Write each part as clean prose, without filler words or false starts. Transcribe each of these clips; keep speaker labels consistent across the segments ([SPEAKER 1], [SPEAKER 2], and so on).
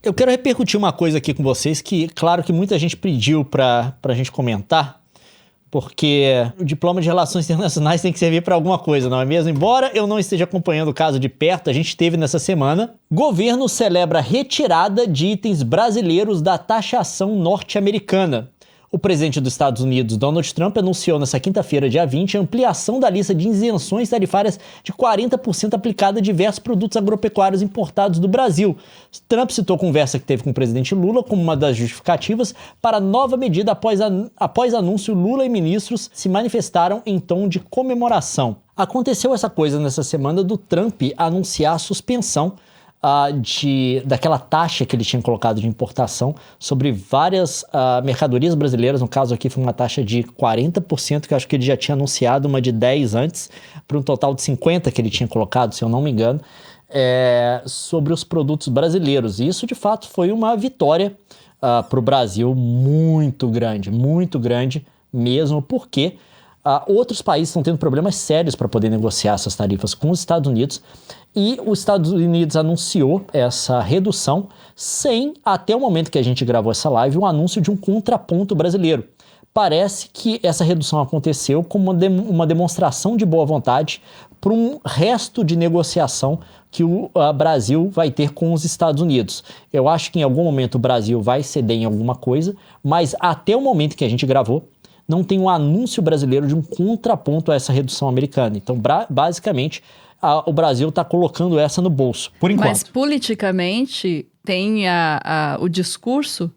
[SPEAKER 1] Eu quero repercutir uma coisa aqui com vocês que, claro que muita gente pediu pra gente comentar, porque o diploma de Relações Internacionais tem que servir para alguma coisa, não é mesmo? Embora eu não esteja acompanhando o caso de perto, a gente teve nessa semana, governo celebra retirada de itens brasileiros da taxação norte-americana. O presidente dos Estados Unidos, Donald Trump, anunciou nesta quinta-feira, dia 20, a ampliação da lista de isenções tarifárias de 40% aplicada a diversos produtos agropecuários importados do Brasil. Trump citou a conversa que teve com o presidente Lula como uma das justificativas para a nova medida após anúncio. Lula e ministros se manifestaram em tom de comemoração. Aconteceu essa coisa nessa semana do Trump anunciar a suspensão daquela taxa que ele tinha colocado de importação sobre várias mercadorias brasileiras. No caso aqui foi uma taxa de 40%, que eu acho que ele já tinha anunciado uma de 10% antes, para um total de 50% que ele tinha colocado, se eu não me engano, sobre os produtos brasileiros. E isso, de fato, foi uma vitória para o Brasil muito grande mesmo, porque outros países estão tendo problemas sérios para poder negociar essas tarifas com os Estados Unidos, e os Estados Unidos anunciou essa redução sem, até o momento que a gente gravou essa live, um anúncio de um contraponto brasileiro. Parece que essa redução aconteceu como uma demonstração de boa vontade para um resto de negociação que o Brasil vai ter com os Estados Unidos. Eu acho que em algum momento o Brasil vai ceder em alguma coisa, mas até o momento que a gente gravou, não tem um anúncio brasileiro de um contraponto a essa redução americana. Então, basicamente, o Brasil está colocando essa no bolso, por enquanto.
[SPEAKER 2] Mas, politicamente, tem o discurso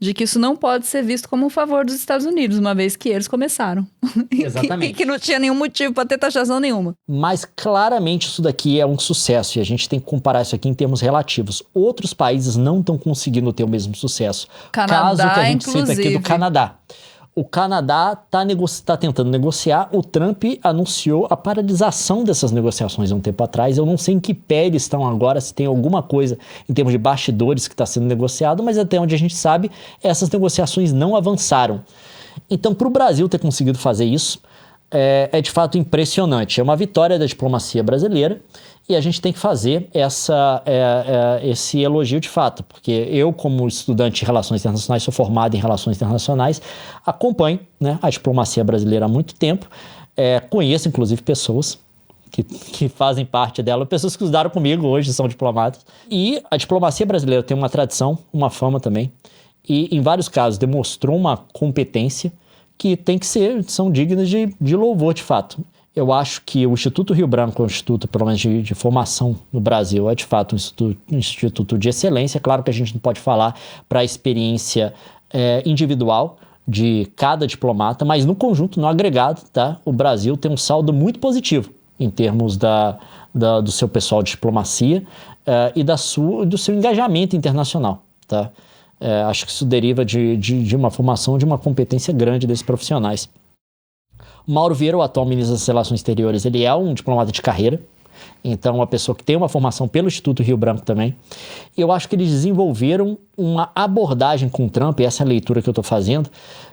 [SPEAKER 2] de que isso não pode ser visto como um favor dos Estados Unidos, uma vez que eles começaram.
[SPEAKER 1] Exatamente.
[SPEAKER 2] que não tinha nenhum motivo para ter taxação nenhuma.
[SPEAKER 1] Mas, claramente, isso daqui é um sucesso, e a gente tem que comparar isso aqui em termos relativos. Outros países não estão conseguindo ter o mesmo sucesso.
[SPEAKER 2] Canadá,
[SPEAKER 1] caso que a gente
[SPEAKER 2] inclusive.
[SPEAKER 1] cita aqui do Canadá. O Canadá está tentando negociar. O Trump anunciou a paralisação dessas negociações há um tempo atrás. Eu não sei em que pé eles estão agora, se tem alguma coisa em termos de bastidores que está sendo negociado, mas até onde a gente sabe, essas negociações não avançaram. Então, para o Brasil ter conseguido fazer isso, é de fato impressionante. É uma vitória da diplomacia brasileira, e a gente tem que fazer esse elogio de fato, porque eu, como estudante de Relações Internacionais, sou formado em Relações Internacionais, acompanho, né, a diplomacia brasileira há muito tempo, conheço inclusive pessoas que fazem parte dela, pessoas que estudaram comigo hoje, são diplomatas, e a diplomacia brasileira tem uma tradição, uma fama também, e em vários casos demonstrou uma competência que são dignas de louvor de fato. Eu acho que o Instituto Rio Branco é um instituto, pelo menos de formação no Brasil, é de fato um instituto de excelência. É claro que a gente não pode falar para a experiência individual de cada diplomata, mas no conjunto, no agregado, tá? O Brasil tem um saldo muito positivo em termos do seu pessoal de diplomacia e do seu engajamento internacional, tá? Acho que isso deriva de uma formação, de uma competência grande desses profissionais. Mauro Vieira, o atual ministro das Relações Exteriores, ele é um diplomata de carreira, então uma pessoa que tem uma formação pelo Instituto Rio Branco também. Eu acho que eles desenvolveram uma abordagem com o Trump, e essa é a leitura que eu estou fazendo,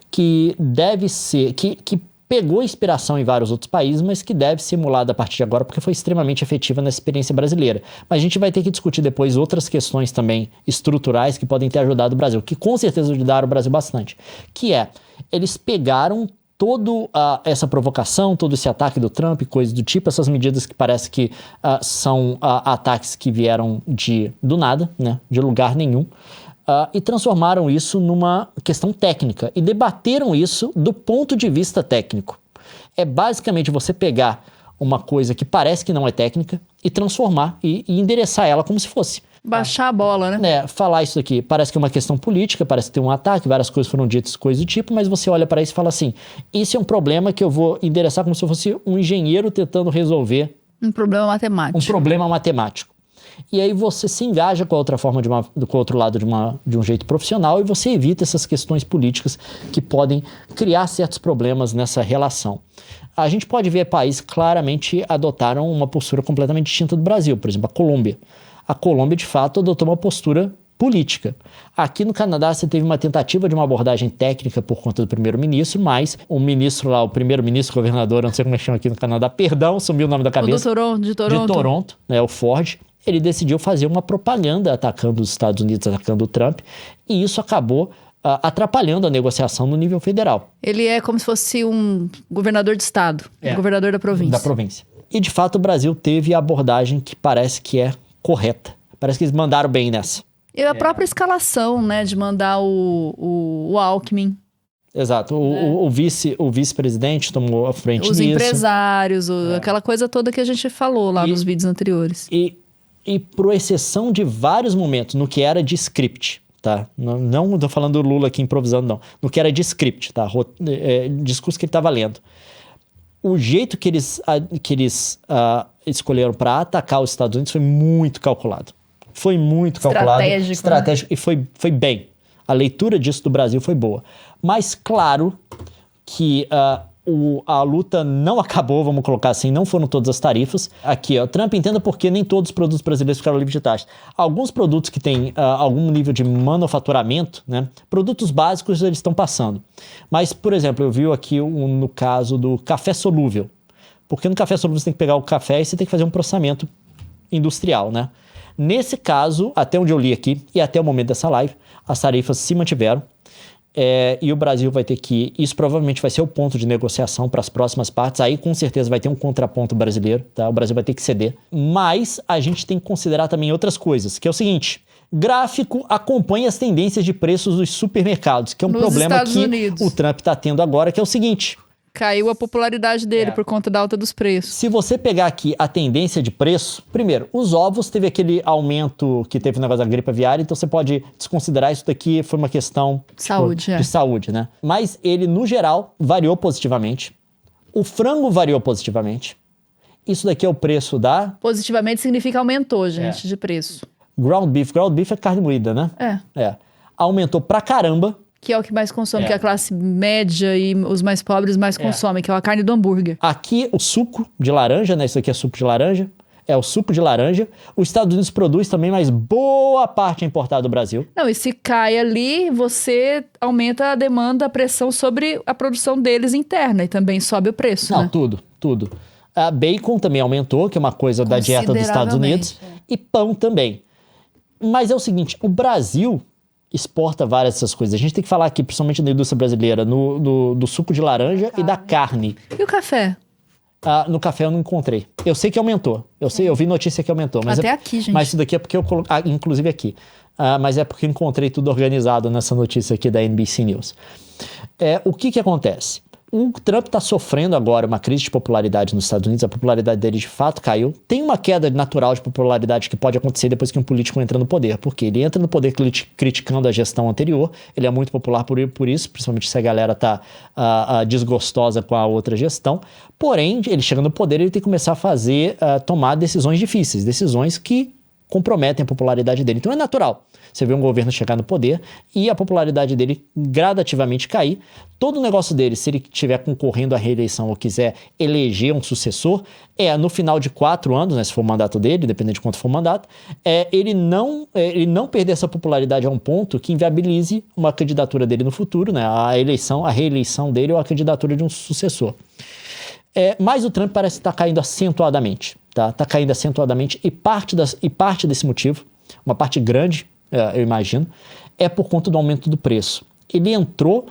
[SPEAKER 1] que deve ser, que pegou inspiração em vários outros países, mas que deve ser emulada a partir de agora, porque foi extremamente efetiva na experiência brasileira. Mas a gente vai ter que discutir depois outras questões também estruturais que podem ter ajudado o Brasil, que com certeza ajudaram o Brasil bastante, que eles pegaram toda essa provocação, todo esse ataque do Trump, coisas do tipo, essas medidas que parece que são ataques que vieram do nada, né, de lugar nenhum, e transformaram isso numa questão técnica e debateram isso do ponto de vista técnico. É basicamente você pegar uma coisa que parece que não é técnica e transformar e endereçar ela como se fosse.
[SPEAKER 2] Baixar a bola, né?
[SPEAKER 1] Falar isso aqui, parece que é uma questão política, parece que tem um ataque, várias coisas foram ditas, coisas do tipo, mas você olha para isso e fala assim, isso é um problema que eu vou endereçar como se eu fosse um engenheiro tentando resolver
[SPEAKER 2] um problema matemático.
[SPEAKER 1] Um problema matemático. E aí você se engaja com a outra forma, com o outro lado de um jeito profissional, e você evita essas questões políticas que podem criar certos problemas nessa relação. A gente pode ver países que claramente adotaram uma postura completamente distinta do Brasil, por exemplo, a Colômbia. A Colômbia, de fato, adotou uma postura política. Aqui no Canadá, você teve uma tentativa de uma abordagem técnica por conta do primeiro-ministro, mas o ministro lá, o primeiro-ministro, governador, não sei como é que chama aqui no Canadá, perdão, sumiu o nome da cabeça.
[SPEAKER 2] De Toronto.
[SPEAKER 1] De Toronto, né, o Ford. ele decidiu fazer uma propaganda atacando os Estados Unidos, atacando o Trump, e isso acabou atrapalhando a negociação no nível federal.
[SPEAKER 2] Ele é como se fosse um governador de estado, um governador da província.
[SPEAKER 1] Da província. E, de fato, o Brasil teve a abordagem que parece que é correta. Parece que eles mandaram bem nessa.
[SPEAKER 2] E a própria escalação, né, de mandar o Alckmin.
[SPEAKER 1] Exato. O vice-presidente tomou a frente
[SPEAKER 2] Os
[SPEAKER 1] nisso.
[SPEAKER 2] Empresários, aquela coisa toda que a gente falou lá nos vídeos anteriores.
[SPEAKER 1] E por exceção de vários momentos no que era de script, tá? Não estou falando do Lula aqui improvisando, não. No que era de script, tá? Discurso que ele estava lendo. O jeito que eles escolheram para atacar os Estados Unidos foi muito calculado. Foi muito calculado. Estratégico.
[SPEAKER 2] Né?
[SPEAKER 1] E foi bem. A leitura disso do Brasil foi boa. Mas, claro, que a luta não acabou, vamos colocar assim, não foram todas as tarifas. Aqui, Trump entenda por que nem todos os produtos brasileiros ficaram livres de taxa. Alguns produtos que têm algum nível de manufaturamento, né, produtos básicos eles estão passando. Mas, por exemplo, eu vi aqui no caso do café solúvel. Porque no café solúvel você tem que pegar o café e você tem que fazer um processamento industrial, né? Nesse caso, até onde eu li aqui e até o momento dessa live, as tarifas se mantiveram. E o Brasil vai ter que... Isso provavelmente vai ser o ponto de negociação para as próximas partes. Aí, com certeza, vai ter um contraponto brasileiro, tá? O Brasil vai ter que ceder. Mas a gente tem que considerar também outras coisas, que é o seguinte... Gráfico acompanha as tendências de preços dos supermercados, que é um problema que o Trump está tendo agora, que é o seguinte...
[SPEAKER 2] Caiu a popularidade dele por conta da alta dos preços.
[SPEAKER 1] Se você pegar aqui a tendência de preço, primeiro, os ovos teve aquele aumento que teve no negócio da gripe aviária, então você pode desconsiderar isso daqui foi uma questão de saúde, né? Mas ele, no geral, variou positivamente. O frango variou positivamente. Isso daqui é o preço da...
[SPEAKER 2] Positivamente significa aumentou, gente, de preço.
[SPEAKER 1] Ground beef é carne moída, né? Aumentou pra caramba.
[SPEAKER 2] Que é o que mais consome, que a classe média e os mais pobres mais consomem, que é a carne do hambúrguer.
[SPEAKER 1] Aqui, o suco de laranja, né? Isso aqui é suco de laranja. É o suco de laranja. Os Estados Unidos produz também, mas boa parte é importada do Brasil.
[SPEAKER 2] Não, e se cai ali, você aumenta a demanda, a pressão sobre a produção deles interna e também sobe o preço,
[SPEAKER 1] Não,
[SPEAKER 2] né?
[SPEAKER 1] tudo. A bacon também aumentou, que é uma coisa da dieta dos Estados Unidos. E pão também. Mas é o seguinte, o Brasil... exporta várias dessas coisas. A gente tem que falar aqui, principalmente da indústria brasileira, do suco de laranja e da carne.
[SPEAKER 2] E o café?
[SPEAKER 1] No café eu não encontrei. Eu sei que aumentou. Eu vi notícia que aumentou. Mas
[SPEAKER 2] até aqui, gente.
[SPEAKER 1] Mas isso daqui é porque eu coloquei... inclusive aqui. Mas é porque eu encontrei tudo organizado nessa notícia aqui da NBC News. O que acontece? O Trump está sofrendo agora uma crise de popularidade nos Estados Unidos, a popularidade dele de fato caiu. Tem uma queda natural de popularidade que pode acontecer depois que um político entra no poder, porque ele entra no poder criticando a gestão anterior, ele é muito popular por isso, principalmente se a galera está desgostosa com a outra gestão. Porém, ele chega no poder, ele tem que começar a tomar decisões difíceis, decisões que comprometem a popularidade dele. Então é natural você ver um governo chegar no poder e a popularidade dele gradativamente cair. Todo o negócio dele, se ele estiver concorrendo à reeleição ou quiser eleger um sucessor, no final de 4 anos, né, se for o mandato dele, dependendo de quanto for o mandato, ele não perder essa popularidade a um ponto que inviabilize uma candidatura dele no futuro, né, a reeleição dele ou a candidatura de um sucessor. Mas o Trump parece estar caindo acentuadamente. Está caindo acentuadamente e parte desse motivo, uma parte grande, eu imagino, é por conta do aumento do preço. Ele entrou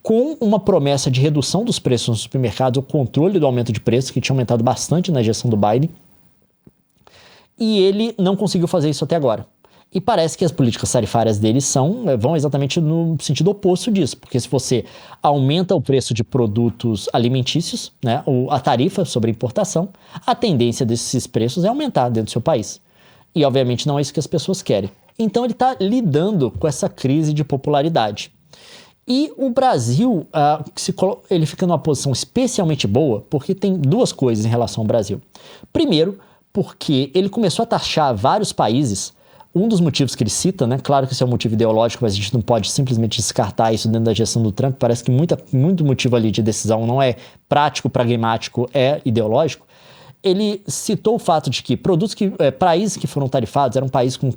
[SPEAKER 1] com uma promessa de redução dos preços nos supermercados, o controle do aumento de preço, que tinha aumentado bastante na gestão do Biden, e ele não conseguiu fazer isso até agora. E parece que as políticas tarifárias deles vão exatamente no sentido oposto disso, porque se você aumenta o preço de produtos alimentícios, né, a tarifa sobre importação, a tendência desses preços é aumentar dentro do seu país. E obviamente não é isso que as pessoas querem. Então ele está lidando com essa crise de popularidade. E o Brasil, ele fica numa posição especialmente boa, porque tem duas coisas em relação ao Brasil. Primeiro, porque ele começou a taxar vários países. Um dos motivos que ele cita, né? Claro que isso é um motivo ideológico, mas a gente não pode simplesmente descartar isso dentro da gestão do Trump. Parece que muito motivo ali de decisão não é prático, pragmático, é ideológico. Ele citou o fato de que países que foram tarifados eram países com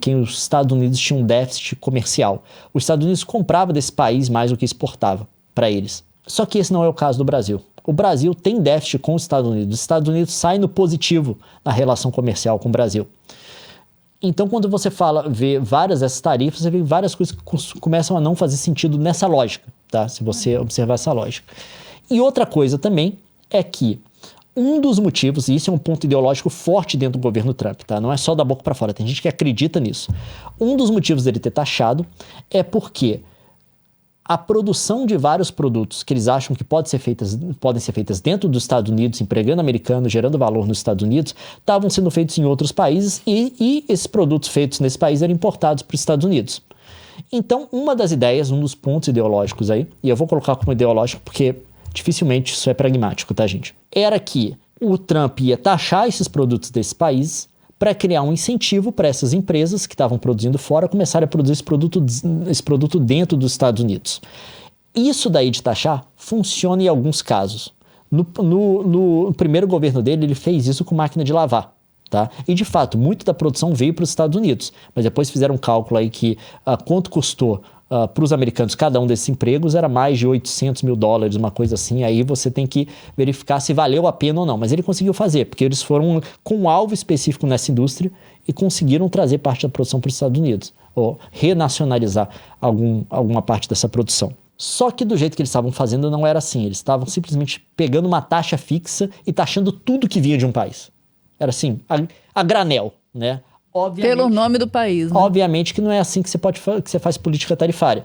[SPEAKER 1] quem os Estados Unidos tinham um déficit comercial. Os Estados Unidos comprava desse país mais do que exportava para eles. Só que esse não é o caso do Brasil. O Brasil tem déficit com os Estados Unidos. Os Estados Unidos saem no positivo na relação comercial com o Brasil. Então, quando você vê várias dessas tarifas, você vê várias coisas que começam a não fazer sentido nessa lógica, tá? Se você observar essa lógica. E outra coisa também é que um dos motivos, e isso é um ponto ideológico forte dentro do governo Trump, tá? Não é só da boca para fora, tem gente que acredita nisso. Um dos motivos dele ter taxado é porque a produção de vários produtos que eles acham que podem ser feitas dentro dos Estados Unidos, empregando americanos, gerando valor nos Estados Unidos, estavam sendo feitos em outros países e esses produtos feitos nesse país eram importados para os Estados Unidos. Então, uma das ideias, um dos pontos ideológicos aí, e eu vou colocar como ideológico porque dificilmente isso é pragmático, tá, gente? Era que o Trump ia taxar esses produtos desses países para criar um incentivo para essas empresas que estavam produzindo fora começarem a produzir esse produto dentro dos Estados Unidos. Isso daí de taxar funciona em alguns casos. No primeiro governo dele, ele fez isso com máquina de lavar. Tá? E, de fato, muito da produção veio para os Estados Unidos. Mas depois fizeram um cálculo aí que quanto custou para os americanos cada um desses empregos era mais de $800 mil, uma coisa assim. Aí você tem que verificar se valeu a pena ou não. Mas ele conseguiu fazer, porque eles foram com um alvo específico nessa indústria e conseguiram trazer parte da produção para os Estados Unidos, ou renacionalizar alguma parte dessa produção. Só que do jeito que eles estavam fazendo não era assim. Eles estavam simplesmente pegando uma taxa fixa e taxando tudo que vinha de um país. Era assim, a granel, né? Obviamente,
[SPEAKER 2] pelo nome do país, né?
[SPEAKER 1] Obviamente que não é assim que você faz política tarifária.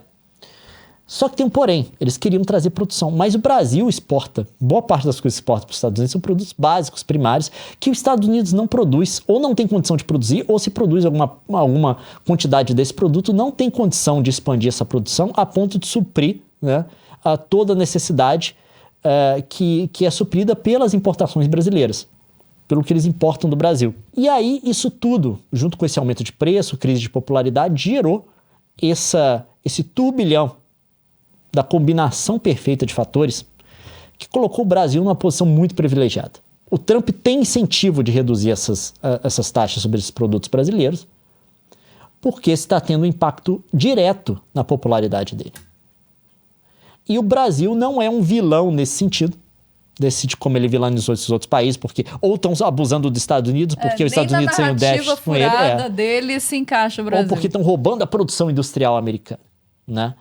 [SPEAKER 1] Só que tem um porém, eles queriam trazer produção, mas o Brasil exporta, boa parte das coisas que exporta para os Estados Unidos são produtos básicos, primários, que os Estados Unidos não produz, ou não tem condição de produzir, ou se produz alguma quantidade desse produto, não tem condição de expandir essa produção a ponto de suprir, né, toda a necessidade que é suprida pelas importações brasileiras, pelo que eles importam do Brasil. E aí, isso tudo, junto com esse aumento de preço, crise de popularidade, gerou esse turbilhão da combinação perfeita de fatores que colocou o Brasil numa posição muito privilegiada. O Trump tem incentivo de reduzir essas taxas sobre esses produtos brasileiros porque está tendo um impacto direto na popularidade dele. E o Brasil não é um vilão nesse sentido, decide como ele vilanizou esses outros países, porque ou estão abusando dos Estados Unidos, porque os Estados Unidos têm o déficit com ele.
[SPEAKER 2] Nem na narrativa furada dele se encaixa o Brasil.
[SPEAKER 1] Ou porque estão roubando a produção industrial americana, né?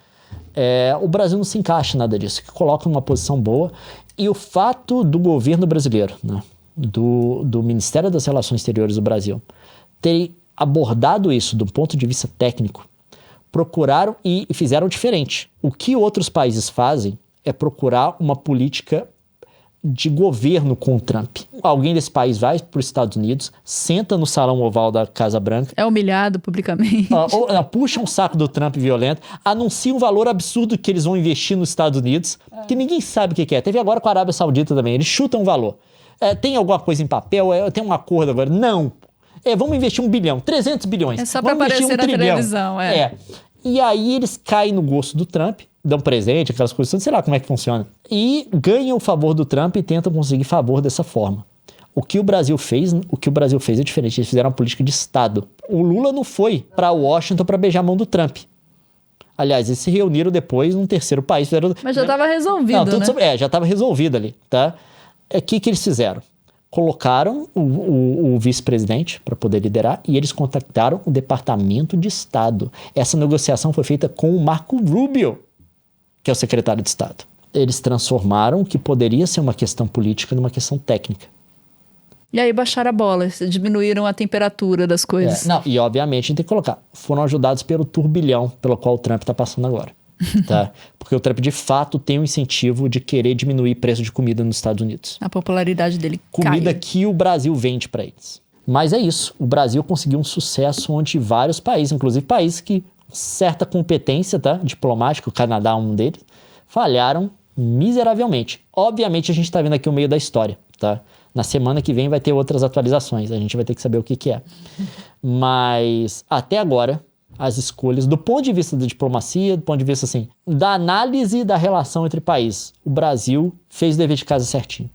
[SPEAKER 1] O Brasil não se encaixa em nada disso, que coloca numa posição boa. E o fato do governo brasileiro, né, do Ministério das Relações Exteriores do Brasil, ter abordado isso do ponto de vista técnico, procuraram e fizeram diferente. O que outros países fazem é procurar uma política de governo com o Trump. Alguém desse país vai para os Estados Unidos, senta no salão oval da Casa Branca.
[SPEAKER 2] É humilhado publicamente.
[SPEAKER 1] Puxa um saco do Trump violento, anuncia um valor absurdo que eles vão investir nos Estados Unidos, que ninguém sabe o que é. Teve agora com a Arábia Saudita também, eles chutam um valor. Tem alguma coisa em papel? Tem um acordo agora? Não. Vamos investir 1 bilhão, 300 bilhões.
[SPEAKER 2] É só para aparecer na televisão.
[SPEAKER 1] E aí eles caem no gosto do Trump, dão presente, aquelas coisas, sei lá como é que funciona. E ganham o favor do Trump e tentam conseguir favor dessa forma. O que o Brasil fez é diferente. Eles fizeram uma política de Estado. O Lula não foi para Washington para beijar a mão do Trump. Aliás, eles se reuniram depois num terceiro país.
[SPEAKER 2] Mas já estava resolvido, né?
[SPEAKER 1] Já estava resolvido ali, tá? O que eles fizeram? Colocaram o vice-presidente para poder liderar e eles contactaram o Departamento de Estado. Essa negociação foi feita com o Marco Rubio, que é o secretário de Estado. Eles transformaram o que poderia ser uma questão política numa questão técnica.
[SPEAKER 2] E aí baixaram a bola, diminuíram a temperatura das coisas.
[SPEAKER 1] E obviamente a gente tem que colocar, foram ajudados pelo turbilhão pelo qual o Trump está passando agora. Tá? Porque o Trump de fato tem um incentivo de querer diminuir o preço de comida nos Estados Unidos.
[SPEAKER 2] A popularidade dele
[SPEAKER 1] comida
[SPEAKER 2] cai.
[SPEAKER 1] Que o Brasil vende para eles. Mas é isso, o Brasil conseguiu um sucesso onde vários países, inclusive países que certa competência, tá, diplomática, o Canadá é um deles, falharam miseravelmente. Obviamente a gente está vendo aqui o meio da história, tá? Na semana que vem vai ter outras atualizações, a gente vai ter que saber o que é. Mas até agora as escolhas, do ponto de vista da diplomacia, do ponto de vista assim, da análise da relação entre países, o Brasil fez o dever de casa certinho.